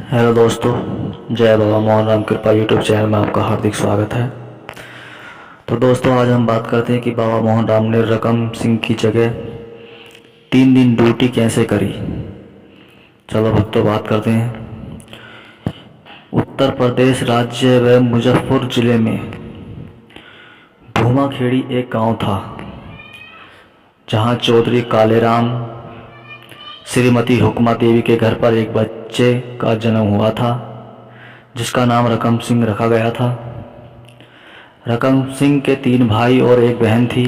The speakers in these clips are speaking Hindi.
हेलो दोस्तों, जय बाबा मोहन राम कृपा यूट्यूब चैनल में आपका हार्दिक स्वागत है। तो दोस्तों, आज हम बात करते हैं कि बाबा मोहन राम ने रकम सिंह की जगह 3 दिन ड्यूटी कैसे करी। चलो भक्तों, बात करते हैं। उत्तर प्रदेश राज्य व मुजफ्फरपुर जिले में भूमाखेड़ी एक गांव था, जहां चौधरी कालेराम श्रीमती हुक्मा देवी के घर पर एक बच्चे का जन्म हुआ था, जिसका नाम रकम सिंह रखा गया था। रकम सिंह के 3 भाई और एक बहन थी।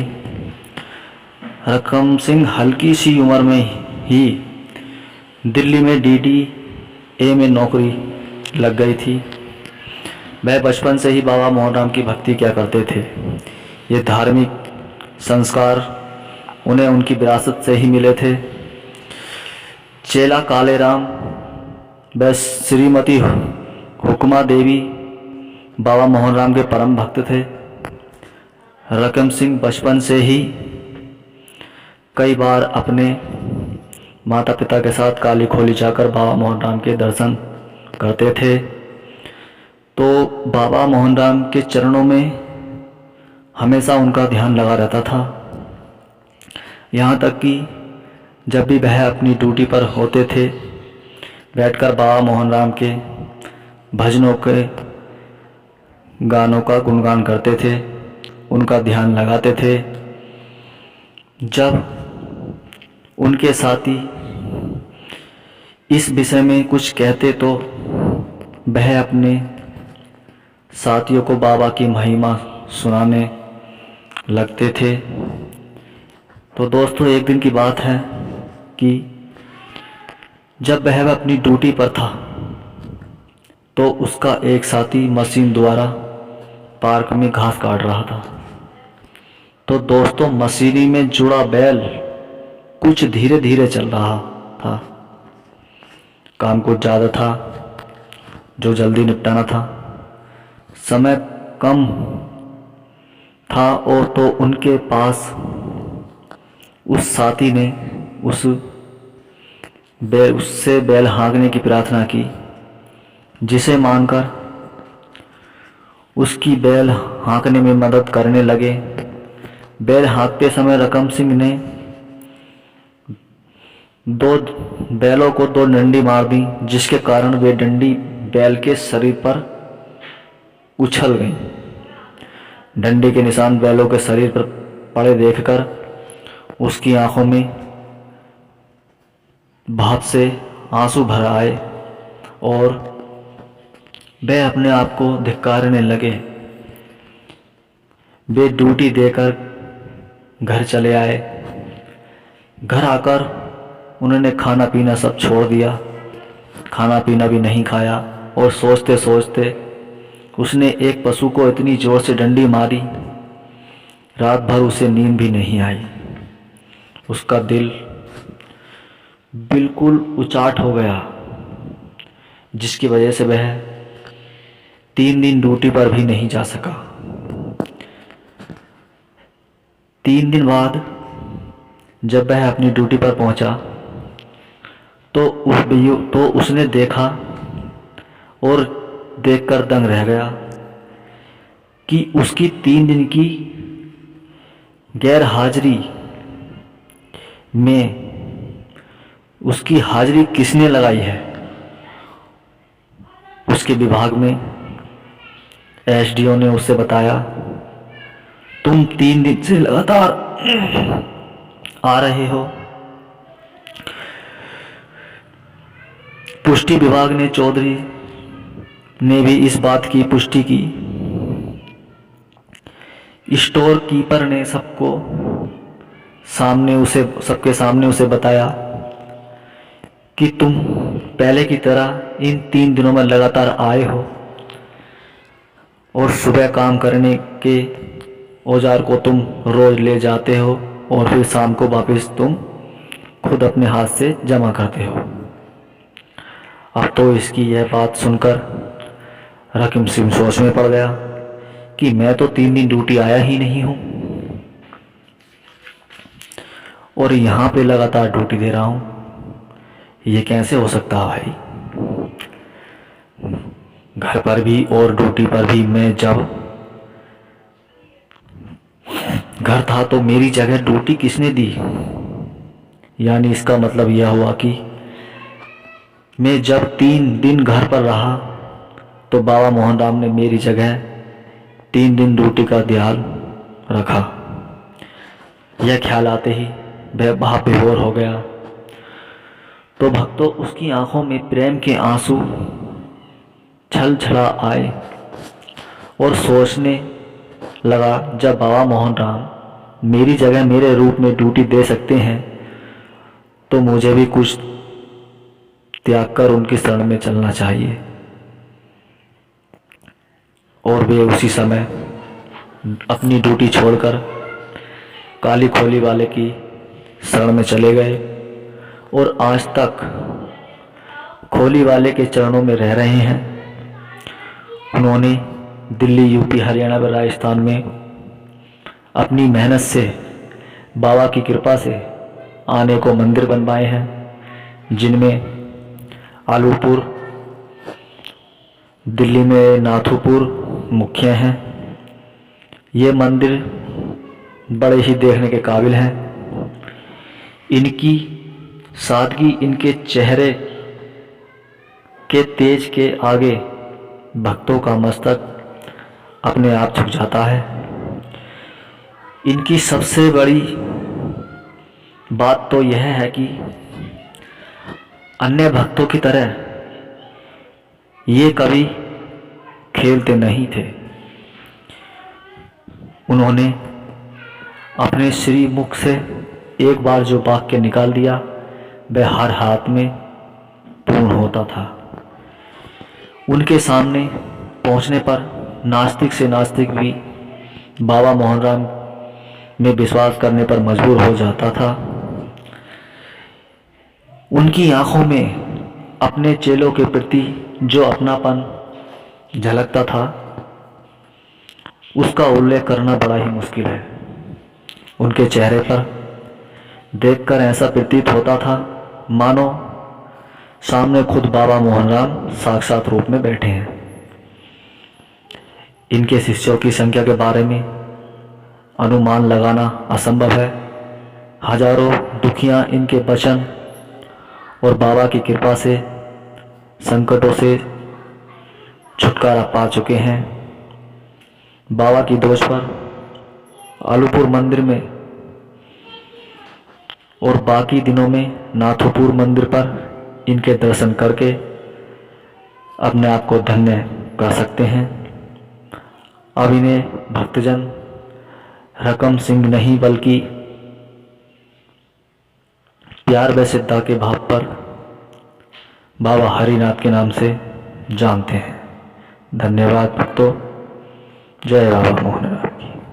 रकम सिंह हल्की सी उम्र में ही दिल्ली में डीडीए में नौकरी लग गई थी। वह बचपन से ही बाबा मोहन राम की भक्ति किया करते थे। ये धार्मिक संस्कार उन्हें उनकी विरासत से ही मिले थे। चेला कालेराम व श्रीमती हुक्मा देवी बाबा मोहन राम के परम भक्त थे। रकम सिंह बचपन से ही कई बार अपने माता पिता के साथ काली खोली जाकर बाबा मोहन राम के दर्शन करते थे। तो बाबा मोहन राम के चरणों में हमेशा उनका ध्यान लगा रहता था। यहाँ तक कि जब भी वह अपनी ड्यूटी पर होते थे, बैठकर बाबा मोहन राम के भजनों के गानों का गुणगान करते थे, उनका ध्यान लगाते थे। जब उनके साथी इस विषय में कुछ कहते तो वह अपने साथियों को बाबा की महिमा सुनाने लगते थे। तो दोस्तों, एक दिन की बात है कि जब वह अपनी ड्यूटी पर था तो उसका एक साथी मशीन द्वारा पार्क में घास काट रहा था। तो दोस्तों, मशीनी में जुड़ा बैल कुछ धीरे धीरे चल रहा था। काम कुछ ज़्यादा था जो जल्दी निपटाना था। समय कम था और तो उनके पास उस साथी ने उससे बैल हाँकने की प्रार्थना की, जिसे मानकर उसकी बैल हाँकने में मदद करने लगे। बैल हाँकते समय रकम सिंह ने 2 बैलों को 2 डंडी मार दी, जिसके कारण वे डंडी बैल के शरीर पर उछल गई। डंडी के निशान बैलों के शरीर पर पड़े देखकर उसकी आंखों में भाप से आंसू भर आए और वे अपने आप को धिक्कारने लगे। वे ड्यूटी देकर घर चले आए। घर आकर उन्होंने खाना पीना सब छोड़ दिया, खाना पीना भी नहीं खाया और सोचते सोचते उसने एक पशु को इतनी जोर से डंडी मारी, रात भर उसे नींद भी नहीं आई। उसका दिल बिल्कुल उचाट हो गया, जिसकी वजह से वह 3 दिन ड्यूटी पर भी नहीं जा सका। 3 दिन बाद जब वह अपनी ड्यूटी पर पहुंचा तो उसने देखा और देखकर दंग रह गया कि उसकी 3 दिन की गैर हाजिरी में उसकी हाजिरी किसने लगाई है। उसके विभाग में एसडीओ ने उससे बताया, तुम 3 दिन से लगातार आ रहे हो। पुष्टि विभाग ने चौधरी ने भी इस बात की पुष्टि की। स्टोर कीपर ने सबके सामने उसे बताया कि तुम पहले की तरह इन 3 दिनों में लगातार आए हो और सुबह काम करने के औजार को तुम रोज ले जाते हो और फिर शाम को वापस तुम खुद अपने हाथ से जमा करते हो। अब तो इसकी यह बात सुनकर रकीम सिंह सोच में पड़ गया कि मैं तो 3 दिन ड्यूटी आया ही नहीं हूँ और यहाँ पे लगातार ड्यूटी दे रहा हूँ, ये कैसे हो सकता है भाई। घर पर भी और ड्यूटी पर भी मैं जब घर था तो मेरी जगह ड्यूटी किसने दी? यानी इसका मतलब यह हुआ कि मैं जब 3 दिन घर पर रहा तो बाबा मोहनराम ने मेरी जगह 3 दिन ड्यूटी का ध्यान रखा। यह ख्याल आते ही वह भावविभोर हो गया। तो भक्तों, उसकी आंखों में प्रेम के आंसू छल छला आए और सोचने लगा, जब बाबा मोहनराम मेरी जगह मेरे रूप में ड्यूटी दे सकते हैं तो मुझे भी कुछ त्याग कर उनकी शरण में चलना चाहिए। और वे उसी समय अपनी ड्यूटी छोड़कर काली खोली वाले की शरण में चले गए और आज तक खोली वाले के चरणों में रह रहे हैं। उन्होंने दिल्ली, यूपी, हरियाणा व राजस्थान में अपनी मेहनत से, बाबा की कृपा से अनेकों मंदिर बनवाए हैं, जिनमें आलूपुर, दिल्ली में नाथुपुर मुख्य हैं। ये मंदिर बड़े ही देखने के काबिल हैं। इनकी सादगी, इनके चेहरे के तेज के आगे भक्तों का मस्तक अपने आप झुक जाता है। इनकी सबसे बड़ी बात तो यह है कि अन्य भक्तों की तरह ये कभी खेलते नहीं थे। उन्होंने अपने श्री मुख से एक बार जो वाक्य निकाल दिया वह हर हाथ में पूर्ण होता था। उनके सामने पहुंचने पर नास्तिक से नास्तिक भी बाबा मोहनराम में विश्वास करने पर मजबूर हो जाता था। उनकी आंखों में अपने चेलों के प्रति जो अपनापन झलकता था उसका उल्लेख करना बड़ा ही मुश्किल है। उनके चेहरे पर देखकर ऐसा प्रतीत होता था मानो सामने खुद बाबा मोहनराम साक्षात रूप में बैठे हैं। इनके शिष्यों की संख्या के बारे में अनुमान लगाना असंभव है। हजारों दुखियां इनके वचन और बाबा की कृपा से संकटों से छुटकारा पा चुके हैं। बाबा की दोष पर आलूपुर मंदिर में और बाकी दिनों में नाथुपुर मंदिर पर इनके दर्शन करके अपने आप को धन्य कर सकते हैं। अब इन्हें भक्तजन रकम सिंह नहीं बल्कि प्यार व श्रद्धा के भाव पर बाबा हरिनाथ के नाम से जानते हैं। धन्यवाद भक्तों। जय बाबा मोहनराम।